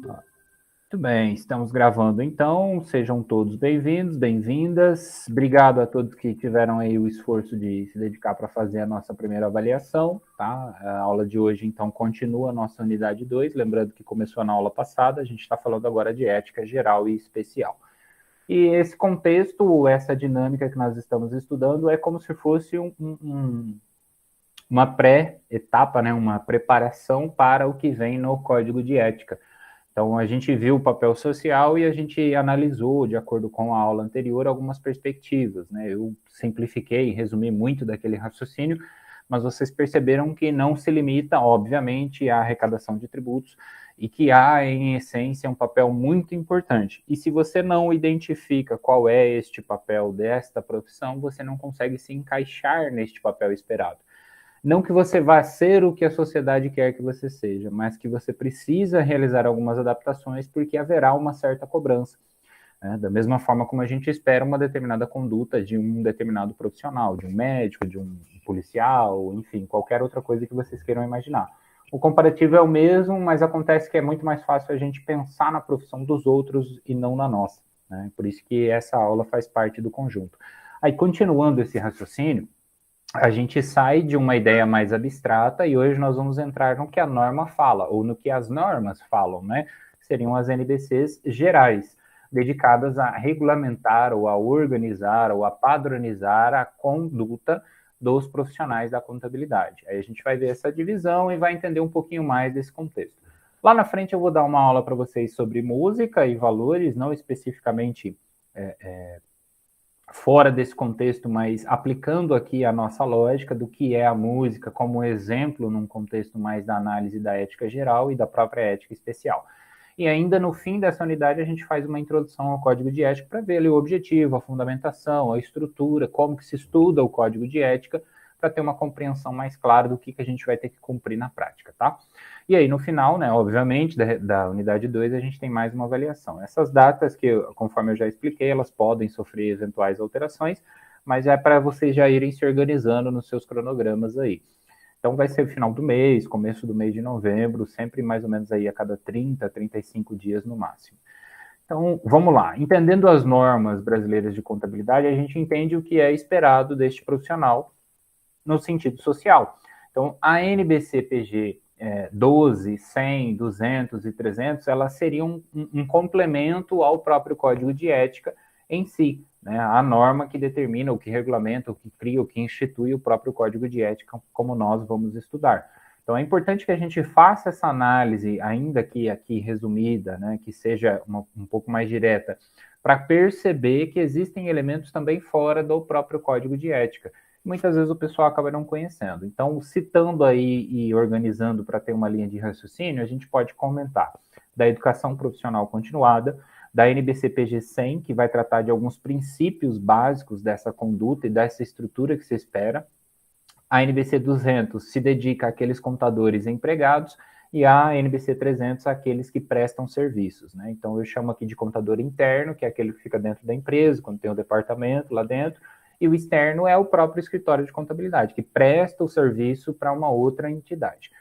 Muito bem, estamos gravando então, sejam todos bem-vindos, bem-vindas. Obrigado a todos que tiveram aí o esforço de se dedicar para fazer a nossa primeira avaliação, tá? A aula de hoje então continua a nossa unidade 2, lembrando que começou na aula passada, a gente está falando agora de ética geral e especial. E esse contexto, essa dinâmica que nós estamos estudando é como se fosse uma pré-etapa, né? Uma preparação para o que vem no Código de Ética. Então, a gente viu o papel social e a gente analisou, de acordo com a aula anterior, algumas perspectivas, né? Eu simplifiquei e resumi muito daquele raciocínio, mas vocês perceberam que não se limita, obviamente, à arrecadação de tributos e que há, em essência, um papel muito importante. E se você não identifica qual é este papel desta profissão, você não consegue se encaixar neste papel esperado. Não que você vá ser o que a sociedade quer que você seja, mas que você precisa realizar algumas adaptações porque haverá uma certa cobrança. Né? Da mesma forma como a gente espera uma determinada conduta de um determinado profissional, de um médico, de um policial, enfim, qualquer outra coisa que vocês queiram imaginar. O comparativo é o mesmo, mas acontece que é muito mais fácil a gente pensar na profissão dos outros e não na nossa. Né? Por isso que essa aula faz parte do conjunto. Aí, continuando esse raciocínio, a gente sai de uma ideia mais abstrata e hoje nós vamos entrar no que a norma fala, ou no que as normas falam, né? Seriam as NBCs gerais, dedicadas a regulamentar ou a organizar ou a padronizar a conduta dos profissionais da contabilidade. Aí a gente vai ver essa divisão e vai entender um pouquinho mais desse contexto. Lá na frente eu vou dar uma aula para vocês sobre música e valores, não especificamente fora desse contexto, mas aplicando aqui a nossa lógica do que é a música como exemplo num contexto mais da análise da ética geral e da própria ética especial. E ainda no fim dessa unidade a gente faz uma introdução ao código de ética para ver ali o objetivo, a fundamentação, a estrutura, como que se estuda o código de ética, para ter uma compreensão mais clara do que a gente vai ter que cumprir na prática, tá? E aí, no final, né, obviamente, da unidade 2, a gente tem mais uma avaliação. Essas datas, que, conforme eu já expliquei, elas podem sofrer eventuais alterações, mas é para vocês já irem se organizando nos seus cronogramas aí. Então, vai ser final do mês, começo do mês de novembro, sempre mais ou menos aí a cada 30, 35 dias no máximo. Então, vamos lá. Entendendo as normas brasileiras de contabilidade, a gente entende o que é esperado deste profissional no sentido social. Então, a NBC-PG 12, 100, 200 e 300, elas seriam um complemento ao próprio Código de Ética em si, né? A norma que determina, o que regulamenta, o que cria, o que institui o próprio Código de Ética, como nós vamos estudar. Então, é importante que a gente faça essa análise, ainda que aqui resumida, né, que seja um pouco mais direta, para perceber que existem elementos também fora do próprio Código de Ética. Muitas vezes o pessoal acaba não conhecendo. Então, citando aí e organizando para ter uma linha de raciocínio, a gente pode comentar da educação profissional continuada, da NBC-PG 100, que vai tratar de alguns princípios básicos dessa conduta e dessa estrutura que se espera. A NBC 200 se dedica àqueles contadores empregados e a NBC 300 àqueles que prestam serviços. Né? Então, eu chamo aqui de contador interno, que é aquele que fica dentro da empresa, quando tem o departamento lá dentro, e o externo é o próprio escritório de contabilidade, que presta o serviço para uma outra entidade.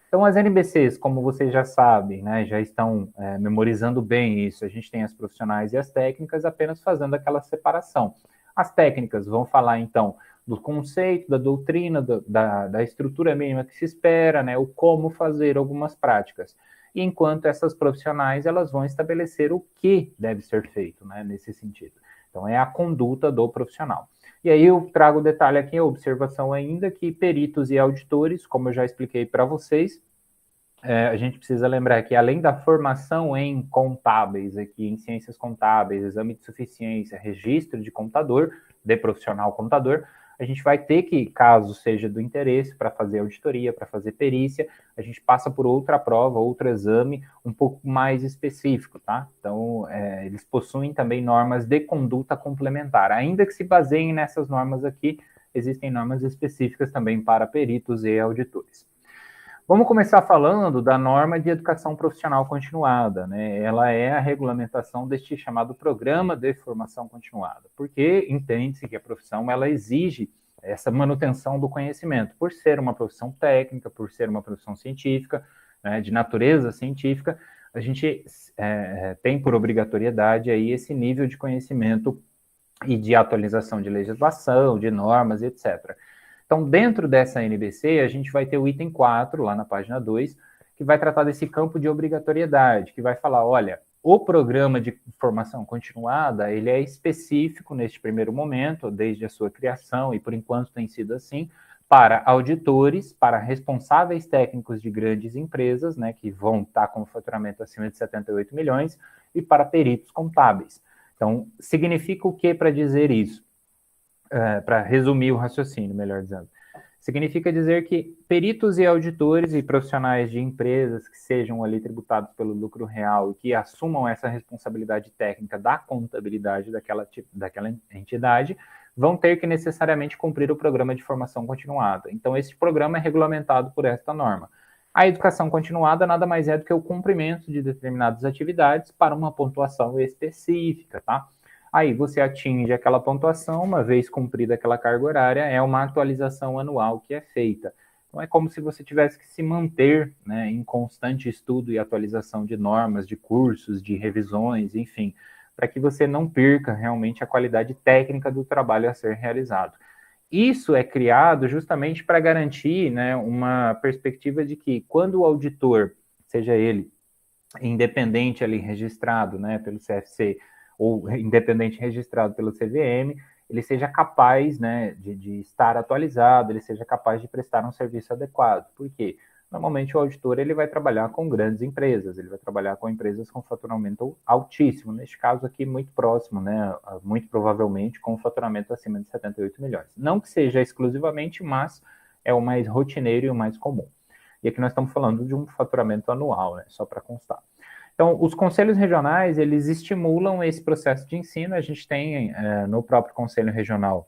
Então, as NBCs, como vocês já sabem, né, já estão memorizando bem isso, a gente tem as profissionais e as técnicas apenas fazendo aquela separação. As técnicas vão falar, então, do conceito, da doutrina, da estrutura mínima que se espera, né, o como fazer algumas práticas. E enquanto essas profissionais, elas vão estabelecer o que deve ser feito, né, nesse sentido. Então, é a conduta do profissional. E aí eu trago o detalhe aqui, a observação ainda, que peritos e auditores, como eu já expliquei para vocês, a gente precisa lembrar que além da formação em contábeis, aqui em ciências contábeis, exame de suficiência, registro de contador, de profissional contador, a gente vai ter que, caso seja do interesse, para fazer auditoria, para fazer perícia, a gente passa por outra prova, outro exame um pouco mais específico, tá? Então, eles possuem também normas de conduta complementar. Ainda que se baseiem nessas normas aqui, existem normas específicas também para peritos e auditores. Vamos começar falando da norma de educação profissional continuada, né? Ela é a regulamentação deste chamado programa de formação continuada, porque entende-se que a profissão ela exige essa manutenção do conhecimento, por ser uma profissão técnica, por ser uma profissão científica, né, de natureza científica, a gente tem por obrigatoriedade aí esse nível de conhecimento e de atualização de legislação, de normas, etc. Então, dentro dessa NBC, a gente vai ter o item 4, lá na página 2, que vai tratar desse campo de obrigatoriedade, que vai falar, olha, o programa de formação continuada, ele é específico neste primeiro momento, desde a sua criação, e por enquanto tem sido assim, para auditores, para responsáveis técnicos de grandes empresas, né, que vão estar com faturamento acima de 78 milhões, e para peritos contábeis. Então, significa o que para dizer isso? Para resumir o raciocínio, melhor dizendo. Significa dizer que peritos e auditores e profissionais de empresas que sejam ali tributados pelo lucro real e que assumam essa responsabilidade técnica da contabilidade daquela entidade vão ter que necessariamente cumprir o programa de formação continuada. Então, esse programa é regulamentado por esta norma. A educação continuada nada mais é do que o cumprimento de determinadas atividades para uma pontuação específica, tá? Aí você atinge aquela pontuação, uma vez cumprida aquela carga horária, é uma atualização anual que é feita. Então é como se você tivesse que se manter, né, em constante estudo e atualização de normas, de cursos, de revisões, enfim, para que você não perca realmente a qualidade técnica do trabalho a ser realizado. Isso é criado justamente para garantir, né, uma perspectiva de que quando o auditor, seja ele independente ali registrado, né, pelo CFC, ou independente registrado pelo CVM, ele seja capaz, né, de estar atualizado, ele seja capaz de prestar um serviço adequado. Por quê? Normalmente o auditor ele vai trabalhar com grandes empresas, ele vai trabalhar com empresas com faturamento altíssimo, neste caso aqui muito próximo, né, muito provavelmente com faturamento acima de 78 milhões. Não que seja exclusivamente, mas é o mais rotineiro e o mais comum. E aqui nós estamos falando de um faturamento anual, né, só para constar. Então, os conselhos regionais, eles estimulam esse processo de ensino. A gente tem no próprio Conselho Regional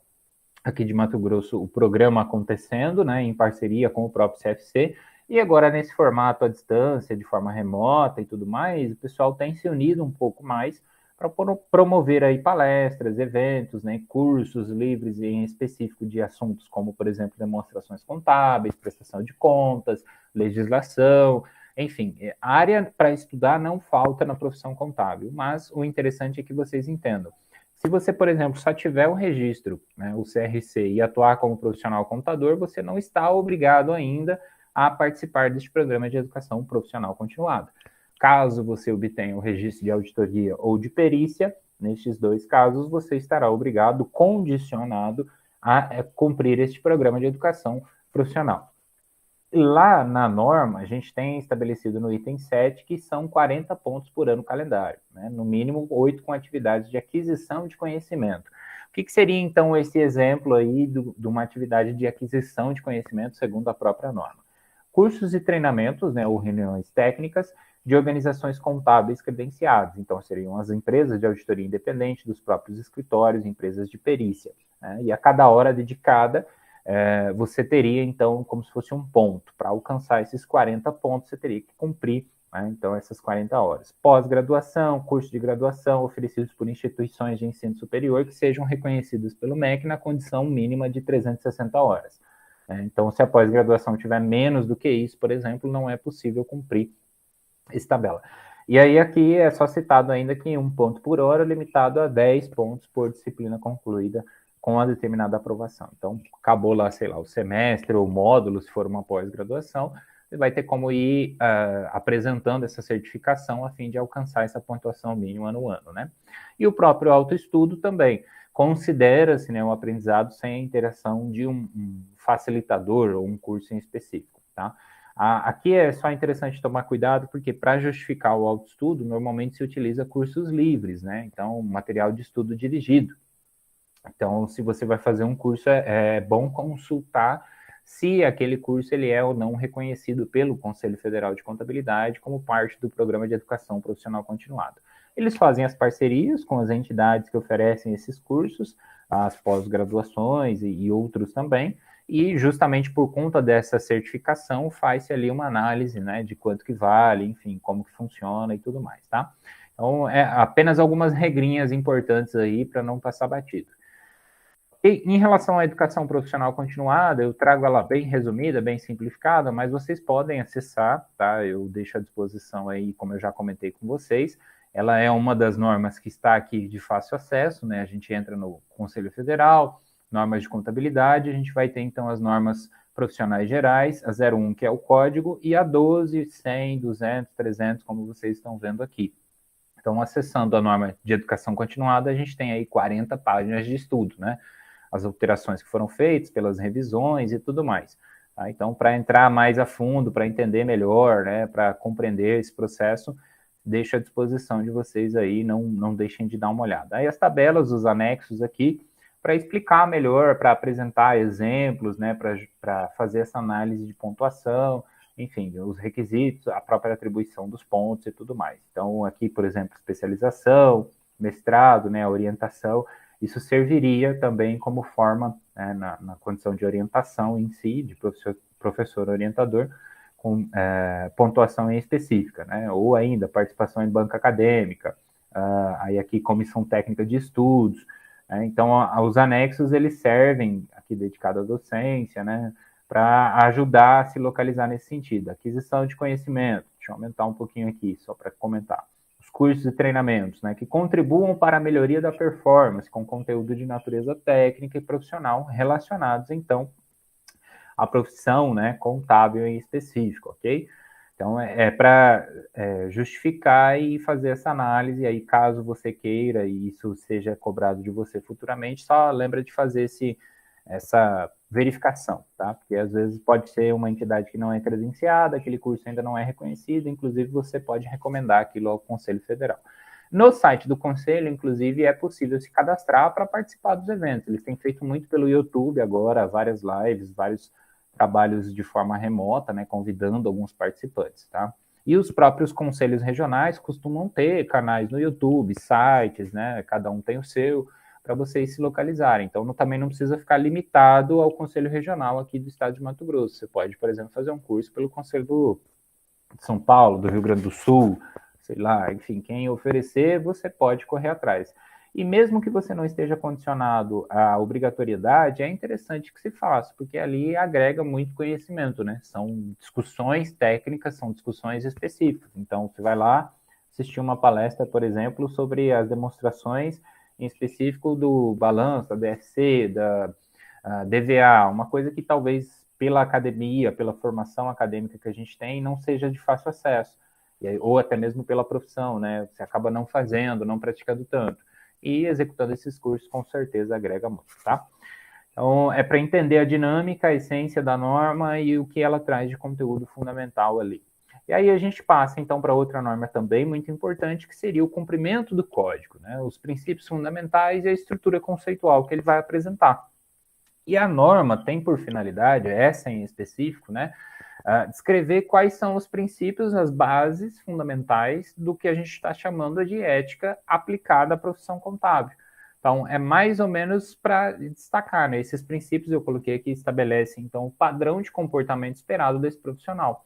aqui de Mato Grosso o programa acontecendo, né, em parceria com o próprio CFC, e agora nesse formato à distância, de forma remota e tudo mais, o pessoal tem se unido um pouco mais para promover aí palestras, eventos, né, cursos livres em específico de assuntos como, por exemplo, demonstrações contábeis, prestação de contas, legislação. Enfim, área para estudar não falta na profissão contábil, mas o interessante é que vocês entendam. Se você, por exemplo, só tiver o registro, né, o CRC, e atuar como profissional contador, você não está obrigado ainda a participar deste programa de educação profissional continuada. Caso você obtenha o registro de auditoria ou de perícia, nestes dois casos, você estará obrigado, condicionado, a cumprir este programa de educação profissional. Lá na norma, a gente tem estabelecido no item 7 que são 40 pontos por ano calendário, né? No mínimo 8 com atividades de aquisição de conhecimento. O que seria, então, esse exemplo aí de uma atividade de aquisição de conhecimento segundo a própria norma? Cursos e treinamentos, né, ou reuniões técnicas de organizações contábeis credenciadas. Então, seriam as empresas de auditoria independente dos próprios escritórios, empresas de perícia, né? E a cada hora dedicada, você teria, então, como se fosse um ponto. Para alcançar esses 40 pontos, você teria que cumprir, né, então, essas 40 horas. Pós-graduação, curso de graduação oferecidos por instituições de ensino superior que sejam reconhecidos pelo MEC na condição mínima de 360 horas. Então, se a pós-graduação tiver menos do que isso, por exemplo, não é possível cumprir essa tabela. E aí aqui é só citado ainda que 1 ponto por hora, limitado a 10 pontos por disciplina concluída com a determinada aprovação. Então, acabou lá, sei lá, o semestre ou módulo, se for uma pós-graduação, você vai ter como ir apresentando essa certificação a fim de alcançar essa pontuação mínima no ano, né? E o próprio autoestudo também considera-se, né, um aprendizado sem a interação de um facilitador ou um curso em específico, tá? Aqui é só interessante tomar cuidado, porque para justificar o autoestudo, normalmente se utiliza cursos livres, né? Então, material de estudo dirigido. Então, se você vai fazer um curso, é bom consultar se aquele curso ele é ou não reconhecido pelo Conselho Federal de Contabilidade como parte do Programa de Educação Profissional Continuada. Eles fazem as parcerias com as entidades que oferecem esses cursos, as pós-graduações e outros também, e justamente por conta dessa certificação faz-se ali uma análise, né, de quanto que vale, enfim, como que funciona e tudo mais, tá? Então, apenas algumas regrinhas importantes aí para não passar batido. E em relação à educação profissional continuada, eu trago ela bem resumida, bem simplificada, mas vocês podem acessar, tá? Eu deixo à disposição aí, como eu já comentei com vocês. Ela é uma das normas que está aqui de fácil acesso, né? A gente entra no Conselho Federal, normas de contabilidade, a gente vai ter então as normas profissionais gerais, a 01, que é o código, e a 12, 100, 200, 300, como vocês estão vendo aqui. Então, acessando a norma de educação continuada, a gente tem aí 40 páginas de estudo, né? As alterações que foram feitas, pelas revisões e tudo mais. Tá? Então, para entrar mais a fundo, para entender melhor, né, para compreender esse processo, deixo à disposição de vocês aí, não deixem de dar uma olhada. Aí as tabelas, os anexos aqui, para explicar melhor, para apresentar exemplos, né, para fazer essa análise de pontuação, enfim, os requisitos, a própria atribuição dos pontos e tudo mais. Então, aqui, por exemplo, especialização, mestrado, né, orientação, isso serviria também como forma, né, na condição de orientação em si, de professor orientador, com pontuação em específica, né? Ou ainda participação em banca acadêmica, aí aqui comissão técnica de estudos, né? Então os anexos eles servem aqui dedicado à docência, né? Para ajudar a se localizar nesse sentido, aquisição de conhecimento. Deixa eu aumentar um pouquinho aqui só para comentar. Os cursos e treinamentos, né? Que contribuam para a melhoria da performance com conteúdo de natureza técnica e profissional relacionados então a profissão, né, contábil em específico, ok? Então, para justificar e fazer essa análise, aí caso você queira e isso seja cobrado de você futuramente, só lembra de fazer essa verificação, tá? Porque às vezes pode ser uma entidade que não é credenciada, aquele curso ainda não é reconhecido, inclusive você pode recomendar aquilo ao Conselho Federal. No site do Conselho, inclusive, é possível se cadastrar para participar dos eventos. Eles têm feito muito pelo YouTube agora, várias lives, vários trabalhos de forma remota, né, convidando alguns participantes, tá? E os próprios conselhos regionais costumam ter canais no YouTube, sites, né, cada um tem o seu, para vocês se localizarem. Então, também não precisa ficar limitado ao conselho regional aqui do estado de Mato Grosso. Você pode, por exemplo, fazer um curso pelo conselho de São Paulo, do Rio Grande do Sul, sei lá, enfim, quem oferecer, você pode correr atrás. E mesmo que você não esteja condicionado à obrigatoriedade, é interessante que se faça, porque ali agrega muito conhecimento, né? São discussões técnicas, são discussões específicas. Então, você vai lá assistir uma palestra, por exemplo, sobre as demonstrações em específico do balanço, da DFC, da DVA, uma coisa que talvez pela academia, pela formação acadêmica que a gente tem, não seja de fácil acesso. Ou até mesmo pela profissão, né? Você acaba não fazendo, não praticando tanto. E executando esses cursos, com certeza, agrega muito, tá? Então, é para entender a dinâmica, a essência da norma e o que ela traz de conteúdo fundamental ali. E aí a gente passa, então, para outra norma também muito importante, que seria o cumprimento do código, né? Os princípios fundamentais e a estrutura conceitual que ele vai apresentar. E a norma tem por finalidade, essa em específico, né? Descrever quais são os princípios, as bases fundamentais do que a gente está chamando de ética aplicada à profissão contábil. Então, é mais ou menos para destacar, né? Esses princípios eu coloquei aqui estabelecem, então, o padrão de comportamento esperado desse profissional.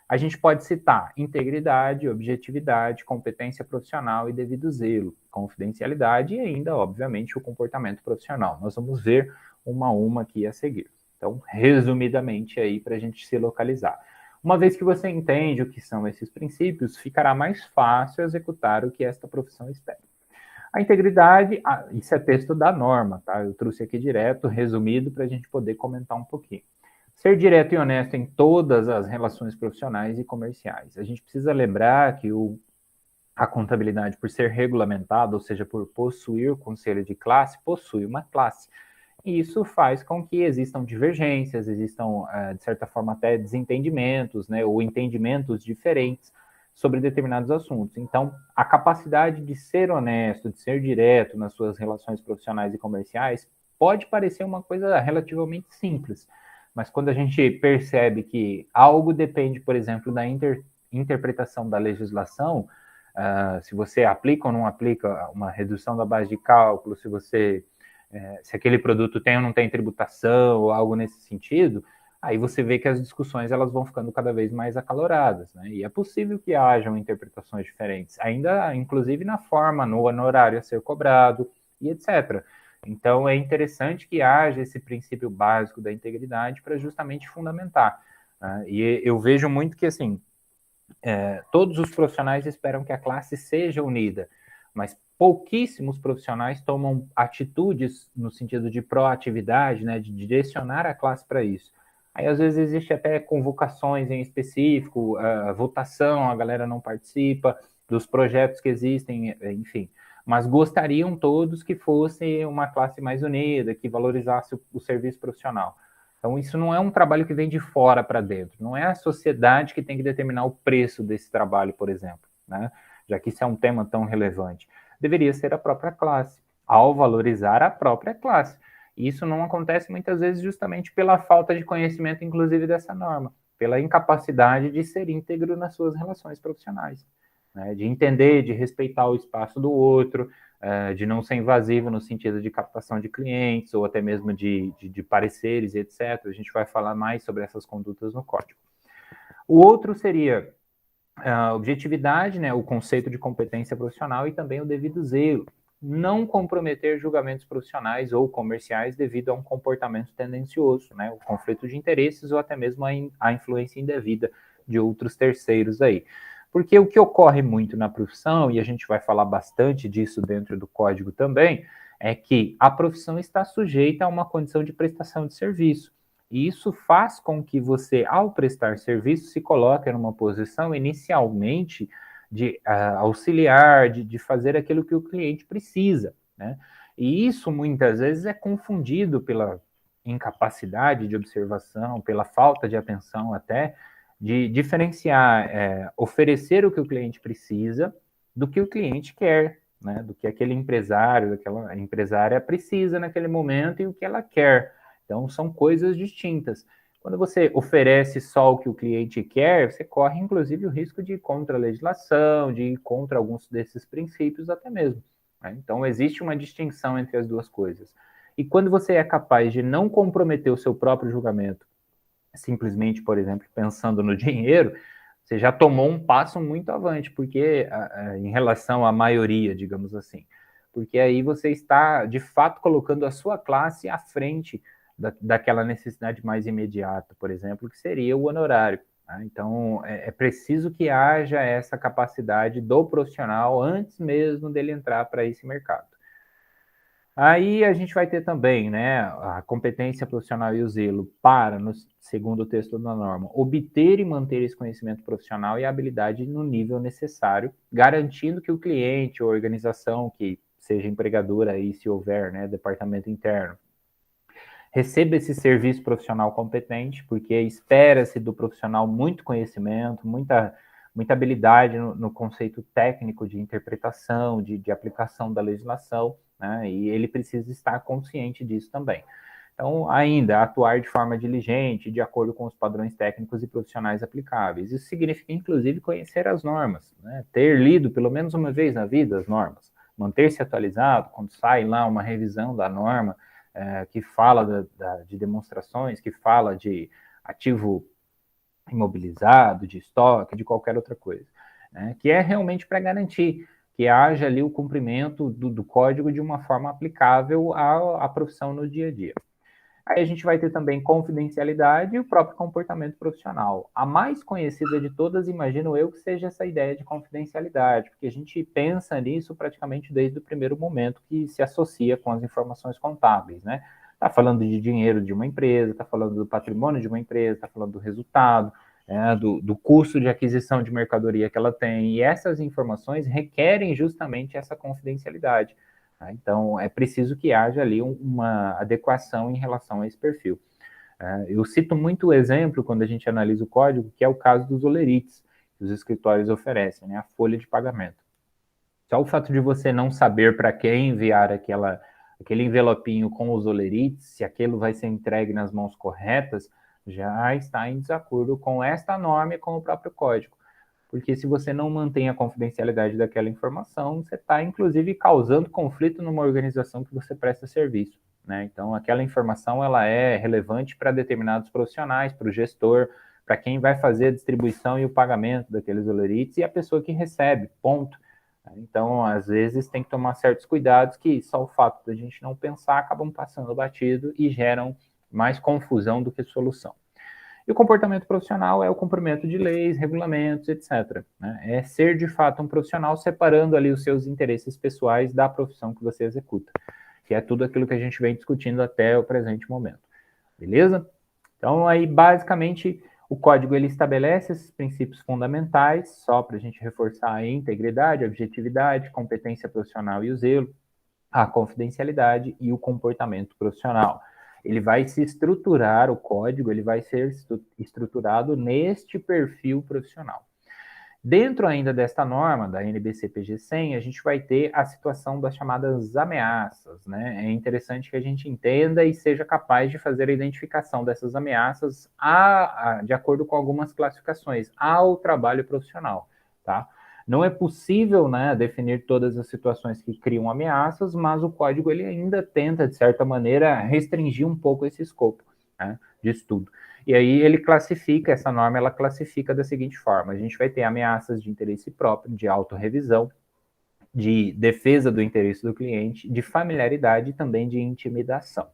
A gente pode citar integridade, objetividade, competência profissional e devido zelo, confidencialidade e ainda, obviamente, o comportamento profissional. Nós vamos ver uma a uma aqui a seguir. Então, resumidamente aí para a gente se localizar. Uma vez que você entende o que são esses princípios, ficará mais fácil executar o que esta profissão espera. A integridade, isso é texto da norma, tá? Eu trouxe aqui direto, resumido, para a gente poder comentar um pouquinho. Ser direto e honesto em todas as relações profissionais e comerciais. A gente precisa lembrar que a contabilidade, por ser regulamentada, ou seja, por possuir o conselho de classe, possui uma classe. E isso faz com que existam divergências, existam, de certa forma, até desentendimentos, né, ou entendimentos diferentes sobre determinados assuntos. Então, a capacidade de ser honesto, de ser direto nas suas relações profissionais e comerciais, pode parecer uma coisa relativamente simples, mas quando a gente percebe que algo depende, por exemplo, da interpretação da legislação, se você aplica ou não aplica uma redução da base de cálculo, se aquele produto tem ou não tem tributação ou algo nesse sentido, aí você vê que as discussões elas vão ficando cada vez mais acaloradas, né? E é possível que hajam interpretações diferentes, ainda inclusive na forma, no honorário a ser cobrado e etc. Então, é interessante que haja esse princípio básico da integridade para justamente fundamentar. E eu vejo muito que, assim, todos os profissionais esperam que a classe seja unida, mas pouquíssimos profissionais tomam atitudes no sentido de proatividade, né, de direcionar a classe para isso. Aí, às vezes, existe até convocações em específico, votação, a galera não participa dos projetos que existem, enfim. Mas gostariam todos que fosse uma classe mais unida, que valorizasse o serviço profissional. Então, isso não é um trabalho que vem de fora para dentro. Não é a sociedade que tem que determinar o preço desse trabalho, por exemplo, né? Já que isso é um tema tão relevante. Deveria ser a própria classe, ao valorizar a própria classe. E isso não acontece muitas vezes justamente pela falta de conhecimento, inclusive, dessa norma, pela incapacidade de ser íntegro nas suas relações profissionais, né? De entender, de respeitar o espaço do outro, de não ser invasivo no sentido de captação de clientes ou até mesmo de pareceres, etc. A gente vai falar mais sobre essas condutas no código. O outro seria a objetividade, né, o conceito de competência profissional e também o devido zelo. Não comprometer julgamentos profissionais ou comerciais devido a um comportamento tendencioso, né, o conflito de interesses ou até mesmo a influência indevida de outros terceiros aí. Porque o que ocorre muito na profissão, e a gente vai falar bastante disso dentro do código também, é que a profissão está sujeita a uma condição de prestação de serviço. E isso faz com que você, ao prestar serviço, se coloque numa posição inicialmente de auxiliar, de fazer aquilo que o cliente precisa, né? E isso muitas vezes é confundido pela incapacidade de observação, pela falta de atenção até, de diferenciar, oferecer o que o cliente precisa do que o cliente quer, né? Do que aquele empresário, aquela empresária precisa naquele momento e o que ela quer. Então, são coisas distintas. Quando você oferece só o que o cliente quer, você corre, inclusive, o risco de ir contra a legislação, de ir contra alguns desses princípios até mesmo, né? Então, existe uma distinção entre as duas coisas. E quando você é capaz de não comprometer o seu próprio julgamento, simplesmente, por exemplo, pensando no dinheiro, você já tomou um passo muito avante, porque em relação à maioria, digamos assim, porque aí você está, de fato, colocando a sua classe à frente daquela necessidade mais imediata, por exemplo, que seria o honorário, né? Então, é preciso que haja essa capacidade do profissional antes mesmo dele entrar para esse mercado. Aí a gente vai ter também, né, a competência profissional e o zelo para, no segundo o texto da norma, obter e manter esse conhecimento profissional e a habilidade no nível necessário, garantindo que o cliente ou organização que seja empregadora aí, se houver, né, departamento interno, receba esse serviço profissional competente, porque espera-se do profissional muito conhecimento, muita habilidade no conceito técnico de interpretação, de aplicação da legislação, né? E ele precisa estar consciente disso também. Então, ainda, atuar de forma diligente, de acordo com os padrões técnicos e profissionais aplicáveis. Isso significa, inclusive, conhecer as normas, né? Ter lido pelo menos uma vez na vida as normas, manter-se atualizado quando sai lá uma revisão da norma, que fala de demonstrações, que fala de ativo imobilizado, de estoque, de qualquer outra coisa, né? Que é realmente para garantir que haja ali o cumprimento do código de uma forma aplicável à profissão no dia a dia. Aí a gente vai ter também confidencialidade e o próprio comportamento profissional. A mais conhecida de todas, imagino eu, que seja essa ideia de confidencialidade, porque a gente pensa nisso praticamente desde o primeiro momento que se associa com as informações contábeis, né? Está falando de dinheiro de uma empresa, está falando do patrimônio de uma empresa, está falando do resultado, do custo de aquisição de mercadoria que ela tem, e essas informações requerem justamente essa confidencialidade. Então, é preciso que haja ali uma adequação em relação a esse perfil. Eu cito muito o exemplo, quando a gente analisa o código, que é o caso dos olerites, que os escritórios oferecem, né, a folha de pagamento. Só o fato de você não saber para quem enviar aquele envelopinho com os olerites, se aquilo vai ser entregue nas mãos corretas, já está em desacordo com esta norma e com o próprio código. Porque se você não mantém a confidencialidade daquela informação, você está, inclusive, causando conflito numa organização que você presta serviço, né? Então, aquela informação ela é relevante para determinados profissionais, para o gestor, para quem vai fazer a distribuição e o pagamento daqueles olerites e a pessoa que recebe, ponto. Então, às vezes, tem que tomar certos cuidados que só o fato da gente não pensar acabam passando batido e geram mais confusão do que solução. E o comportamento profissional é o cumprimento de leis, regulamentos, etc. Né? É ser, de fato, um profissional separando ali os seus interesses pessoais da profissão que você executa, que é tudo aquilo que a gente vem discutindo até o presente momento. Beleza? Então, aí, basicamente, o código ele estabelece esses princípios fundamentais, só para a gente reforçar a integridade, a objetividade, competência profissional e o zelo, a confidencialidade e o comportamento profissional. Ele vai se estruturar, o código, ele vai ser estruturado neste perfil profissional. Dentro ainda desta norma, da NBC-PG 100, a gente vai ter a situação das chamadas ameaças, né? É interessante que a gente entenda e seja capaz de fazer a identificação dessas ameaças de acordo com algumas classificações ao trabalho profissional, tá? Não é possível, né, definir todas as situações que criam ameaças, mas o código ele ainda tenta, de certa maneira, restringir um pouco esse escopo, né, de estudo. E aí ele classifica, essa norma ela classifica da seguinte forma: a gente vai ter ameaças de interesse próprio, de autorrevisão, de defesa do interesse do cliente, de familiaridade e também de intimidação.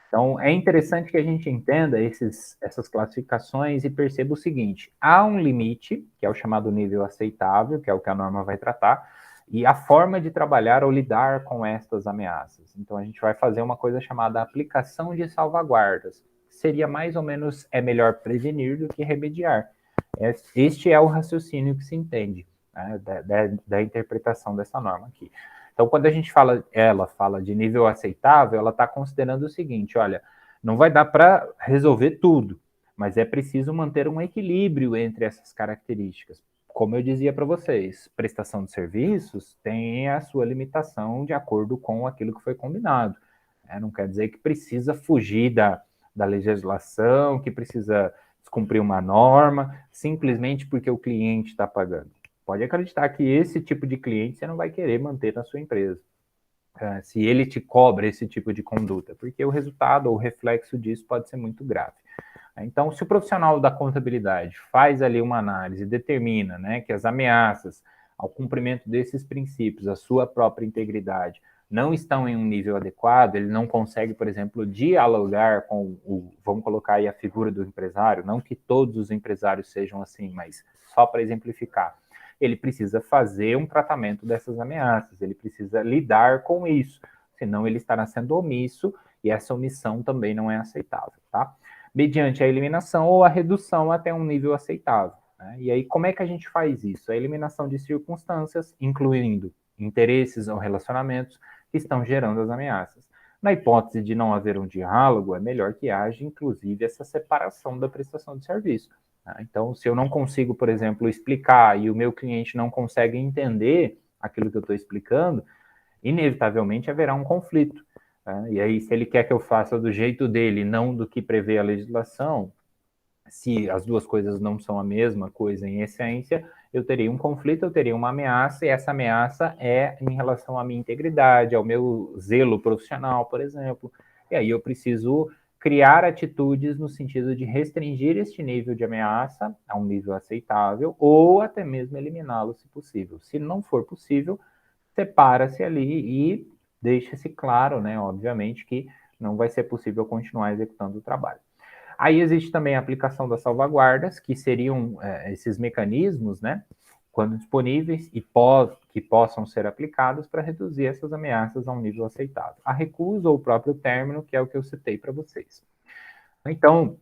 Então, é interessante que a gente entenda essas classificações e perceba o seguinte: há um limite, que é o chamado nível aceitável, que é o que a norma vai tratar, e a forma de trabalhar ou lidar com estas ameaças. Então, a gente vai fazer uma coisa chamada aplicação de salvaguardas. Seria mais ou menos, é melhor prevenir do que remediar. Este é o raciocínio que se entende, né, da interpretação dessa norma aqui. Então, quando a gente ela fala de nível aceitável, ela está considerando o seguinte: olha, não vai dar para resolver tudo, mas é preciso manter um equilíbrio entre essas características. Como eu dizia para vocês, prestação de serviços tem a sua limitação de acordo com aquilo que foi combinado. Não quer dizer que precisa fugir da legislação, que precisa descumprir uma norma, simplesmente porque o cliente está pagando. Pode acreditar que esse tipo de cliente você não vai querer manter na sua empresa, se ele te cobra esse tipo de conduta, porque o resultado ou o reflexo disso pode ser muito grave. Então, se o profissional da contabilidade faz ali uma análise, determina, né, que as ameaças ao cumprimento desses princípios, a sua própria integridade, não estão em um nível adequado, ele não consegue, por exemplo, dialogar com vamos colocar aí a figura do empresário, não que todos os empresários sejam assim, mas só para exemplificar, ele precisa fazer um tratamento dessas ameaças, ele precisa lidar com isso, senão ele estará sendo omisso e essa omissão também não é aceitável, tá? Mediante a eliminação ou a redução até um nível aceitável. Né? E aí, como é que a gente faz isso? A eliminação de circunstâncias, incluindo interesses ou relacionamentos que estão gerando as ameaças. Na hipótese de não haver um diálogo, é melhor que haja, inclusive, essa separação da prestação de serviço. Tá? Então, se eu não consigo, por exemplo, explicar e o meu cliente não consegue entender aquilo que eu estou explicando, inevitavelmente haverá um conflito. Tá? E aí, se ele quer que eu faça do jeito dele, não do que prevê a legislação, se as duas coisas não são a mesma coisa em essência, eu teria um conflito, eu teria uma ameaça, e essa ameaça é em relação à minha integridade, ao meu zelo profissional, por exemplo. E aí eu preciso criar atitudes no sentido de restringir este nível de ameaça a um nível aceitável, ou até mesmo eliminá-lo, se possível. Se não for possível, separa-se ali e deixa-se claro, né, obviamente, que não vai ser possível continuar executando o trabalho. Aí existe também a aplicação das salvaguardas, que seriam esses mecanismos, né, quando disponíveis e que possam ser aplicados para reduzir essas ameaças a um nível aceitável. A recusa ou o próprio término, que é o que eu citei para vocês. Então,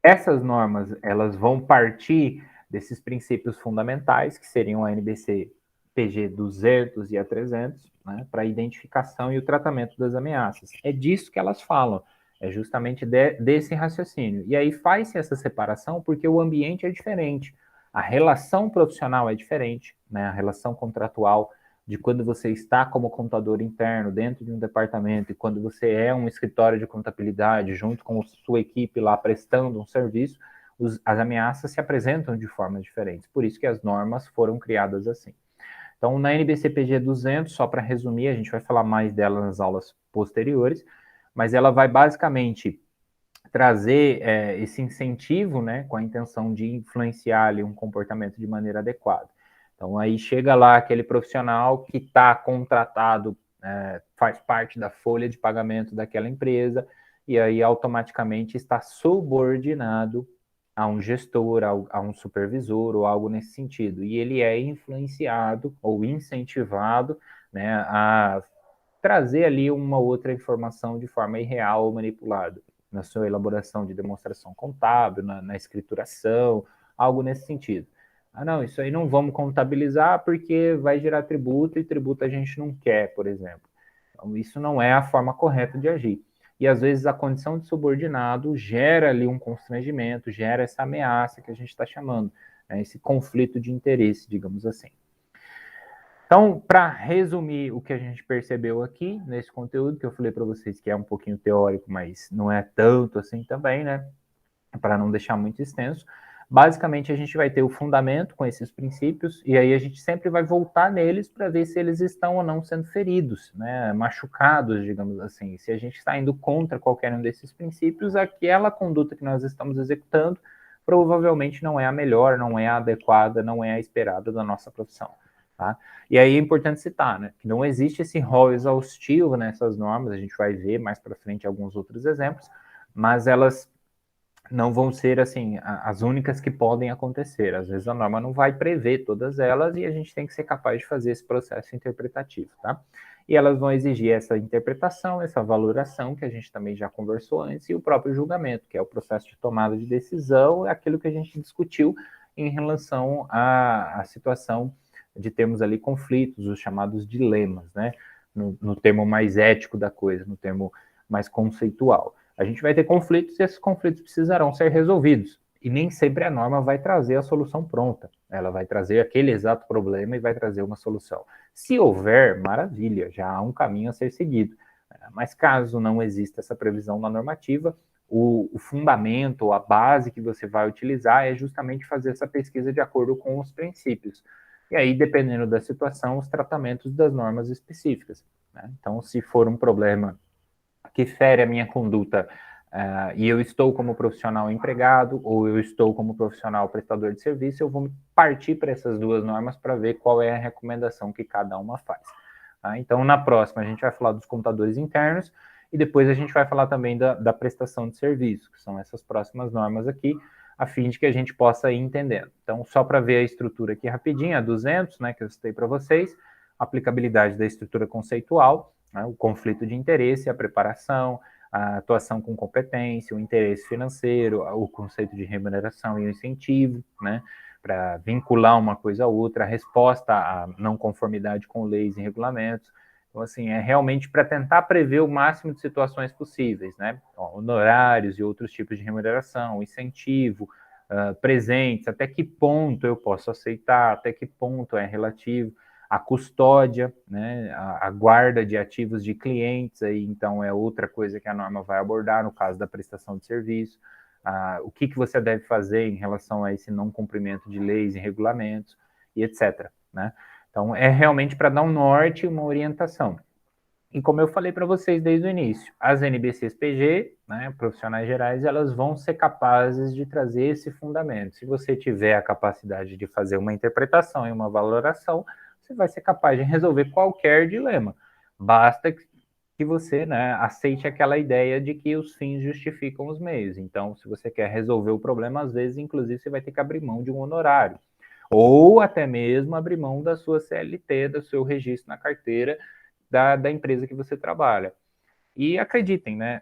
essas normas, elas vão partir desses princípios fundamentais, que seriam a NBC PG 200 e a 300, né, para a identificação e o tratamento das ameaças. É disso que elas falam, é justamente desse raciocínio. E aí faz-se essa separação porque o ambiente é diferente, a relação profissional é diferente, né, a relação contratual de quando você está como contador interno dentro de um departamento e quando você é um escritório de contabilidade junto com sua equipe lá prestando um serviço, as ameaças se apresentam de formas diferentes. Por isso que as normas foram criadas assim. Então, na NBC-PG 200, só para resumir, a gente vai falar mais dela nas aulas posteriores, mas ela vai basicamente trazer esse incentivo, né, com a intenção de influenciar ali um comportamento de maneira adequada. Então, aí chega lá aquele profissional que está contratado, faz parte da folha de pagamento daquela empresa, e aí automaticamente está subordinado a um gestor, a um supervisor ou algo nesse sentido. E ele é influenciado ou incentivado, né, a trazer ali uma outra informação de forma irreal ou manipulada, na sua elaboração de demonstração contábil, na escrituração, algo nesse sentido. Ah, não, isso aí não vamos contabilizar porque vai gerar tributo e tributo a gente não quer, por exemplo. Então, isso não é a forma correta de agir. E às vezes a condição de subordinado gera ali um constrangimento, gera essa ameaça que a gente está chamando, né, esse conflito de interesse, digamos assim. Então, para resumir o que a gente percebeu aqui nesse conteúdo, que eu falei para vocês que é um pouquinho teórico, mas não é tanto assim também, né? Para não deixar muito extenso. Basicamente, a gente vai ter o fundamento com esses princípios, e aí a gente sempre vai voltar neles para ver se eles estão ou não sendo feridos, né? Machucados, digamos assim. Se a gente está indo contra qualquer um desses princípios, aquela conduta que nós estamos executando provavelmente não é a melhor, não é a adequada, não é a esperada da nossa profissão. Tá? E aí é importante citar, né, que não existe esse rol exaustivo nessas normas, a gente vai ver mais para frente alguns outros exemplos, mas elas não vão ser assim as únicas que podem acontecer. Às vezes a norma não vai prever todas elas e a gente tem que ser capaz de fazer esse processo interpretativo, tá? E elas vão exigir essa interpretação, essa valoração que a gente também já conversou antes, e o próprio julgamento, que é o processo de tomada de decisão, é aquilo que a gente discutiu em relação à situação de termos ali conflitos, os chamados dilemas, né? No termo mais ético da coisa, no termo mais conceitual. A gente vai ter conflitos e esses conflitos precisarão ser resolvidos. E nem sempre a norma vai trazer a solução pronta. Ela vai trazer aquele exato problema e vai trazer uma solução. Se houver, maravilha, já há um caminho a ser seguido. Mas caso não exista essa previsão na normativa, o fundamento, a base que você vai utilizar é justamente fazer essa pesquisa de acordo com os princípios. E aí, dependendo da situação, os tratamentos das normas específicas. Né? Então, se for um problema que fere a minha conduta e eu estou como profissional empregado ou eu estou como profissional prestador de serviço, eu vou partir para essas duas normas para ver qual é a recomendação que cada uma faz. Tá? Então, na próxima, a gente vai falar dos computadores internos e depois a gente vai falar também da prestação de serviço, que são essas próximas normas aqui, a fim de que a gente possa ir entendendo. Então, só para ver a estrutura aqui rapidinho, a 200, né, que eu citei para vocês, aplicabilidade da estrutura conceitual, né, o conflito de interesse, a preparação, a atuação com competência, o interesse financeiro, o conceito de remuneração e o incentivo, né, para vincular uma coisa a outra, a resposta à não conformidade com leis e regulamentos. Então, assim, é realmente para tentar prever o máximo de situações possíveis, né? Honorários e outros tipos de remuneração, incentivo, presentes, até que ponto eu posso aceitar, até que ponto é relativo, a custódia, né, a guarda de ativos de clientes, aí, então é outra coisa que a norma vai abordar no caso da prestação de serviço, o que você deve fazer em relação a esse não cumprimento de leis e regulamentos, e etc. Né? Então, é realmente para dar um norte e uma orientação. E como eu falei para vocês desde o início, as NBCs-PG, né, profissionais gerais, elas vão ser capazes de trazer esse fundamento. Se você tiver a capacidade de fazer uma interpretação e uma valoração, você vai ser capaz de resolver qualquer dilema. Basta que você, né, aceite aquela ideia de que os fins justificam os meios. Então, se você quer resolver o problema, às vezes, inclusive, você vai ter que abrir mão de um honorário. Ou até mesmo abrir mão da sua CLT, do seu registro na carteira, da empresa que você trabalha. E acreditem, né?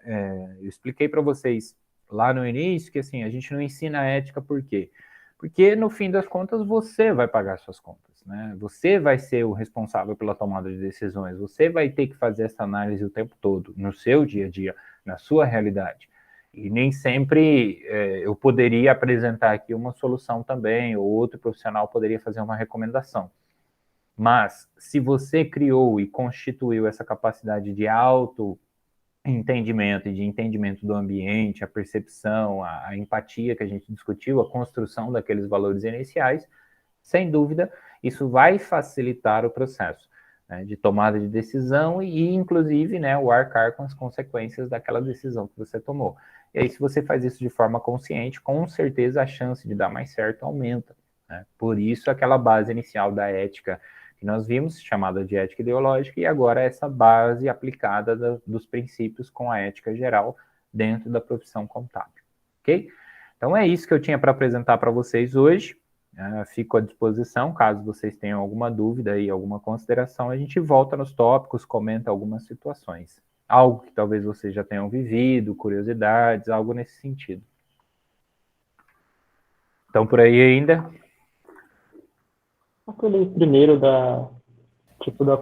Eu expliquei para vocês lá no início que assim, a gente não ensina ética por quê? Porque no fim das contas você vai pagar suas contas, né? Você vai ser o responsável pela tomada de decisões, você vai ter que fazer essa análise o tempo todo, no seu dia a dia, na sua realidade. E nem sempre eu poderia apresentar aqui uma solução também, ou outro profissional poderia fazer uma recomendação. Mas se você criou e constituiu essa capacidade de auto-entendimento e de entendimento do ambiente, a percepção, a empatia que a gente discutiu, a construção daqueles valores iniciais, sem dúvida, isso vai facilitar o processo, né, de tomada de decisão e, inclusive, né, o arcar com as consequências daquela decisão que você tomou. E aí, se você faz isso de forma consciente, com certeza a chance de dar mais certo aumenta. né? Por isso, aquela base inicial da ética que nós vimos, chamada de ética ideológica, e agora essa base aplicada dos princípios com a ética geral dentro da profissão contábil, ok? Então é isso que eu tinha para apresentar para vocês hoje. Fico à disposição, caso vocês tenham alguma dúvida e alguma consideração, a gente volta nos tópicos, comenta algumas situações. Algo que talvez vocês já tenham vivido, curiosidades, algo nesse sentido. Estão por aí ainda? Aquele primeiro da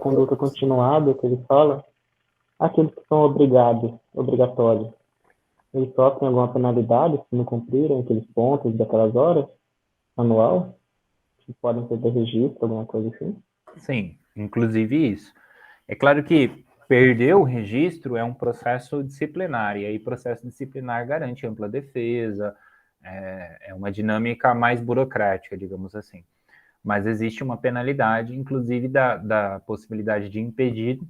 conduta continuada que ele fala, aqueles que são obrigatórios, eles sofrem alguma penalidade se não cumprirem aqueles pontos daquelas horas anual? Que podem ter de registro, alguma coisa assim? Sim, inclusive isso. É claro que perder o registro é um processo disciplinar, e aí processo disciplinar garante ampla defesa, é uma dinâmica mais burocrática, digamos assim. Mas existe uma penalidade, inclusive da possibilidade de impedir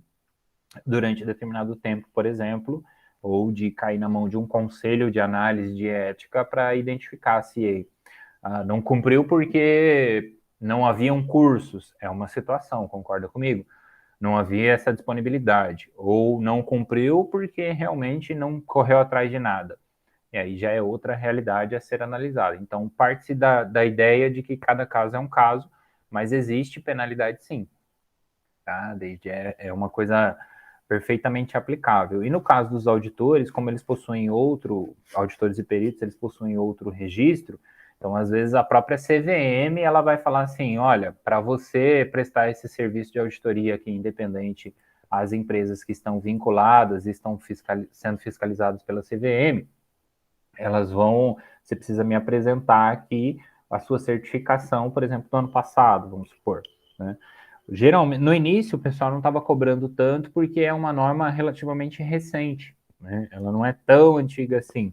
durante determinado tempo, por exemplo, ou de cair na mão de um conselho de análise de ética para identificar se não cumpriu porque não haviam cursos, é uma situação, concorda comigo? Não havia essa disponibilidade, ou não cumpriu porque realmente não correu atrás de nada. E aí já é outra realidade a ser analisada. Então, parte-se da ideia de que cada caso é um caso, mas existe penalidade sim. Tá? É uma coisa perfeitamente aplicável. E no caso dos auditores, como eles possuem auditores e peritos, eles possuem outro registro, então às vezes a própria CVM, ela vai falar assim, olha, para você prestar esse serviço de auditoria aqui independente às empresas que estão vinculadas e estão sendo fiscalizadas pela CVM, você precisa me apresentar aqui a sua certificação, por exemplo, do ano passado, vamos supor, né? Geralmente, no início, o pessoal não estava cobrando tanto porque é uma norma relativamente recente, né? Ela não é tão antiga assim,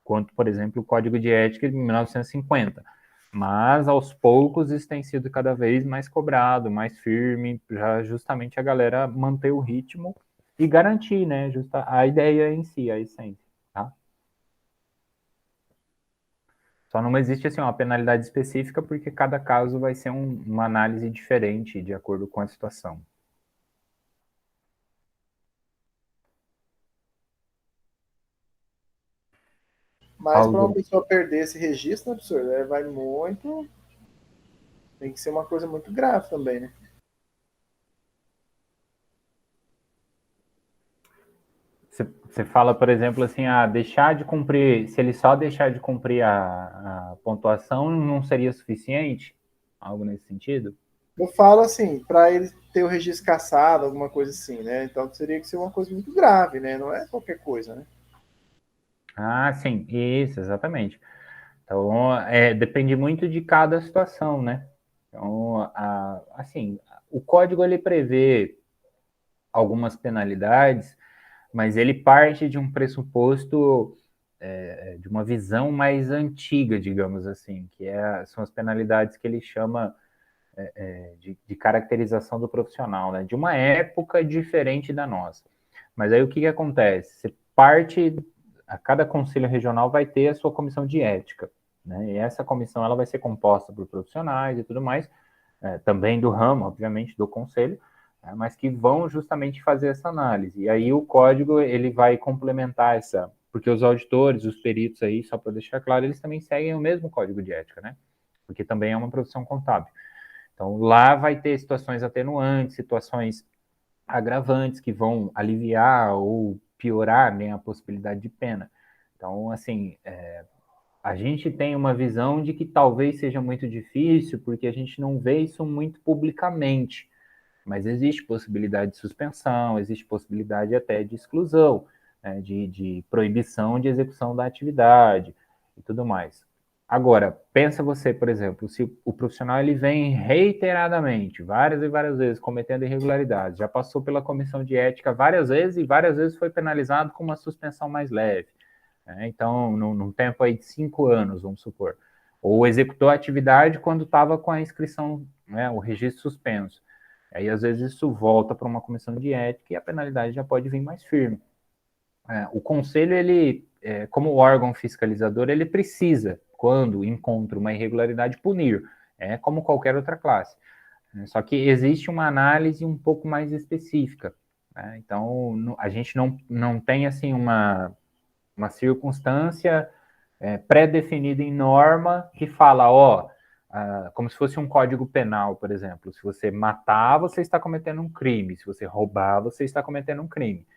quanto, por exemplo, o Código de Ética de 1950. Mas, aos poucos, isso tem sido cada vez mais cobrado, mais firme, já justamente a galera manter o ritmo e garantir, né, a ideia em si, a essência, tá? Só não existe assim uma penalidade específica porque cada caso vai ser uma análise diferente de acordo com a situação. Mas para uma pessoa perder esse registro, né, professor, vai muito. Tem que ser uma coisa muito grave também, né? Você fala, por exemplo, assim, deixar de cumprir, se ele só deixar de cumprir a pontuação, não seria suficiente? Algo nesse sentido? Eu falo assim, para ele ter o registro cassado, alguma coisa assim, né? Então teria que ser uma coisa muito grave, né? Não é qualquer coisa, né? Ah, sim, isso, exatamente. Então, depende muito de cada situação, né? Então, assim, o código ele prevê algumas penalidades, mas ele parte de um pressuposto, de uma visão mais antiga, digamos assim, são as penalidades que ele chama de caracterização do profissional, né? De uma época diferente da nossa. Mas aí o que acontece? A cada conselho regional vai ter a sua comissão de ética, né? E essa comissão ela vai ser composta por profissionais e tudo mais, também do ramo, obviamente, do conselho, mas que vão justamente fazer essa análise. E aí o código ele vai complementar porque os auditores, os peritos aí, só para deixar claro, eles também seguem o mesmo código de ética, né? Porque também é uma profissão contábil. Então lá vai ter situações atenuantes, situações agravantes que vão aliviar ou piorar, né, a possibilidade de pena. Então, assim, a gente tem uma visão de que talvez seja muito difícil, porque a gente não vê isso muito publicamente, mas existe possibilidade de suspensão, existe possibilidade até de exclusão, né, de proibição de execução da atividade e tudo mais. Agora, pensa você, por exemplo, se o profissional ele vem reiteradamente, várias e várias vezes, cometendo irregularidades, já passou pela comissão de ética várias vezes e várias vezes foi penalizado com uma suspensão mais leve. Né? Então, num tempo aí de 5 anos, vamos supor. Ou executou a atividade quando estava com a inscrição, né, o registro suspenso. Aí, às vezes, isso volta para uma comissão de ética e a penalidade já pode vir mais firme. O conselho, ele, como órgão fiscalizador, ele precisa, quando encontra uma irregularidade, punir. é como qualquer outra classe. Só que existe uma análise um pouco mais específica, né? Então, a gente não tem assim uma circunstância pré-definida em norma que fala, como se fosse um código penal, por exemplo. Se você matar, você está cometendo um crime. Se você roubar, você está cometendo um crime.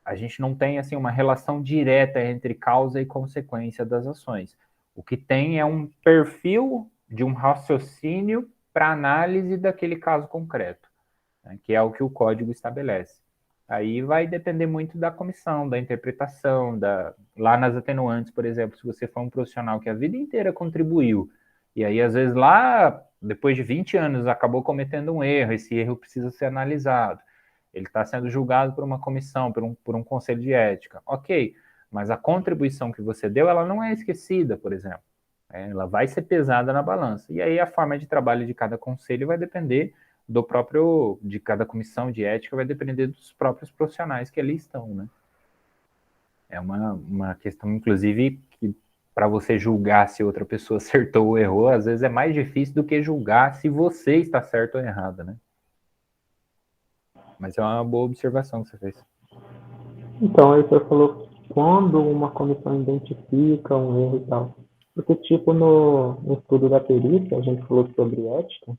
A gente não tem assim uma relação direta entre causa e consequência das ações. O que tem é um perfil de um raciocínio para análise daquele caso concreto, né, que é o que o código estabelece. Aí vai depender muito da comissão, da interpretação, lá nas atenuantes, por exemplo, se você for um profissional que a vida inteira contribuiu, e aí às vezes lá, depois de 20 anos, acabou cometendo um erro, esse erro precisa ser analisado, ele está sendo julgado por uma comissão, por um conselho de ética, ok, mas a contribuição que você deu, ela não é esquecida, por exemplo, ela vai ser pesada na balança, e aí a forma de trabalho de cada conselho vai depender de cada comissão de ética, vai depender dos próprios profissionais que ali estão, né? É uma questão, inclusive, que para você julgar se outra pessoa acertou ou errou, às vezes é mais difícil do que julgar se você está certo ou errado, né? Mas é uma boa observação que você fez. Então, aí você falou quando uma comissão identifica um erro e tal. Porque, tipo, no estudo da perícia, a gente falou sobre ética,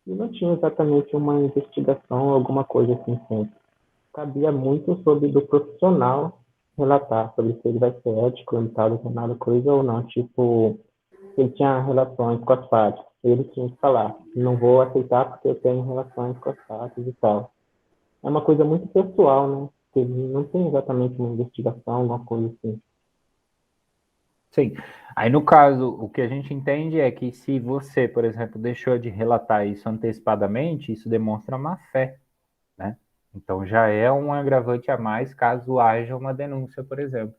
e não tinha exatamente uma investigação, alguma coisa assim sempre. Cabia muito sobre do profissional relatar sobre se ele vai ser ético em tal determinada coisa ou não. Tipo, se ele tinha relações com as partes, ele tinha que falar, não vou aceitar porque eu tenho relações com as partes e tal. É uma coisa muito pessoal, né? Porque não tem exatamente uma investigação, alguma coisa assim. Sim. Aí, no caso, o que a gente entende é que se você, por exemplo, deixou de relatar isso antecipadamente, isso demonstra má fé, né? Então, já é um agravante a mais caso haja uma denúncia, por exemplo.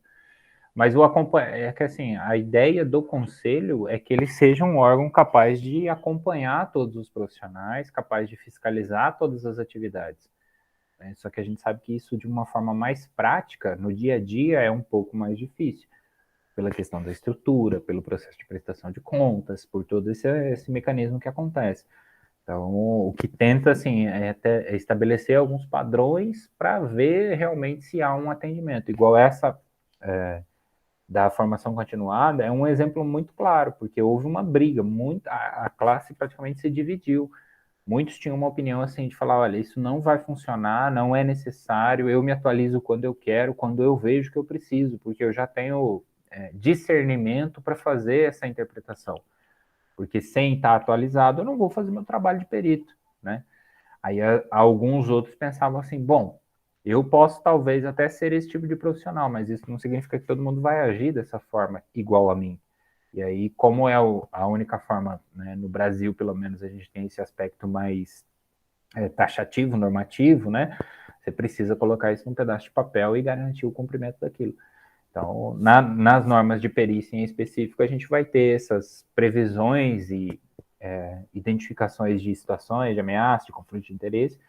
Mas é que assim, a ideia do conselho é que ele seja um órgão capaz de acompanhar todos os profissionais, capaz de fiscalizar todas as atividades, né? Só que a gente sabe que isso, de uma forma mais prática, no dia a dia, é um pouco mais difícil, pela questão da estrutura, pelo processo de prestação de contas, por todo esse mecanismo que acontece. Então, o que tenta, assim, é estabelecer alguns padrões para ver realmente se há um atendimento. Igual essa da formação continuada é um exemplo muito claro, porque houve uma briga, a classe praticamente se dividiu. Muitos tinham uma opinião assim de falar, olha, isso não vai funcionar, não é necessário, eu me atualizo quando eu quero, quando eu vejo que eu preciso, porque eu já tenho discernimento para fazer essa interpretação. Porque sem estar atualizado, eu não vou fazer meu trabalho de perito, né? Aí alguns outros pensavam assim, bom, eu posso talvez até ser esse tipo de profissional, mas isso não significa que todo mundo vai agir dessa forma igual a mim. E aí, como é a única forma, né, no Brasil, pelo menos, a gente tem esse aspecto mais taxativo, normativo, né? Você precisa colocar isso num pedaço de papel e garantir o cumprimento daquilo. Então, nas normas de perícia em específico, a gente vai ter essas previsões e identificações de situações de ameaça, de conflito de interesse,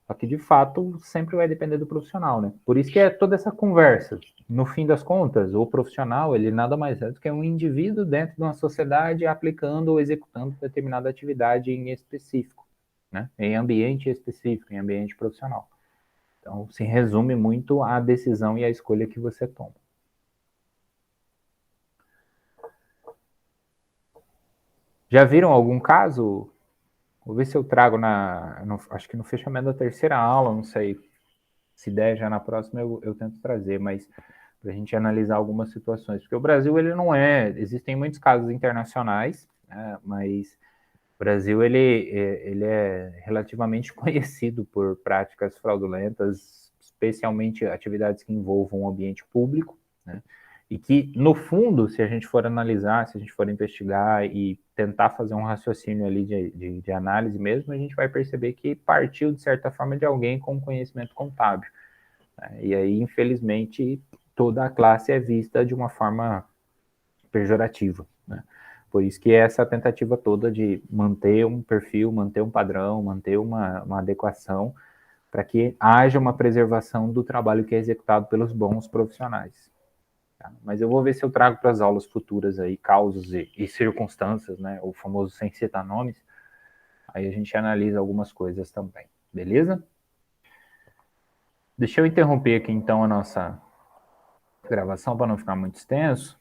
só que, de fato, sempre vai depender do profissional, né? Por isso que é toda essa conversa. No fim das contas, o profissional, ele nada mais é do que um indivíduo dentro de uma sociedade aplicando ou executando determinada atividade em específico, né? Em ambiente específico, em ambiente profissional. Então, se resume muito à decisão e à escolha que você toma. Já viram algum caso? Vou ver se eu trago acho que no fechamento da terceira aula, não sei, se der já na próxima eu tento trazer, mas para a gente analisar algumas situações, porque o Brasil, ele não existem muitos casos internacionais, né, mas o Brasil, ele é relativamente conhecido por práticas fraudulentas, especialmente atividades que envolvam o ambiente público, né, e que, no fundo, se a gente for analisar, se a gente for investigar e tentar fazer um raciocínio ali de análise mesmo, a gente vai perceber que partiu, de certa forma, de alguém com conhecimento contábil, né? E aí, infelizmente, toda a classe é vista de uma forma pejorativa, né? Por isso que é essa tentativa toda de manter um perfil, manter um padrão, manter uma adequação, para que haja uma preservação do trabalho que é executado pelos bons profissionais. tá? Mas eu vou ver se eu trago para as aulas futuras aí causas e circunstâncias, né? O famoso sem citar nomes. Aí a gente analisa algumas coisas também, beleza? Deixa eu interromper aqui então a nossa gravação para não ficar muito extenso.